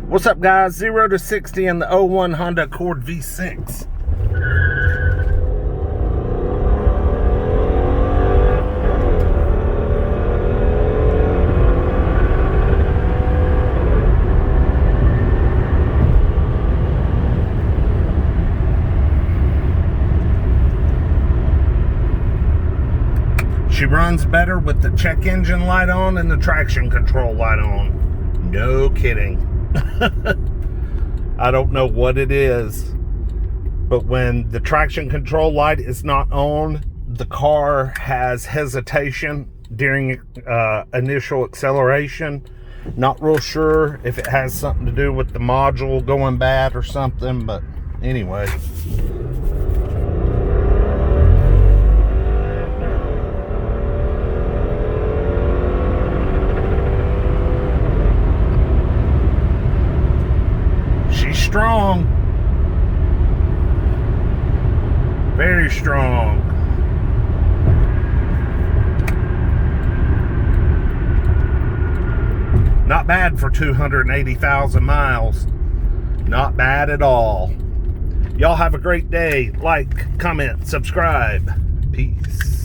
What's up, guys? 0 to 60 in the 01 Honda Accord V6. She runs better with the check engine light on and the traction control light on. No kidding. I don't know what it is, but when the traction control light is not on, the car has hesitation during initial acceleration. Not real sure if it has something to do with the module going bad or something, but anyway. Strong, very strong. Not bad for 280,000 miles. Not bad at all. Y'all have a great day. Like, comment, subscribe. Peace.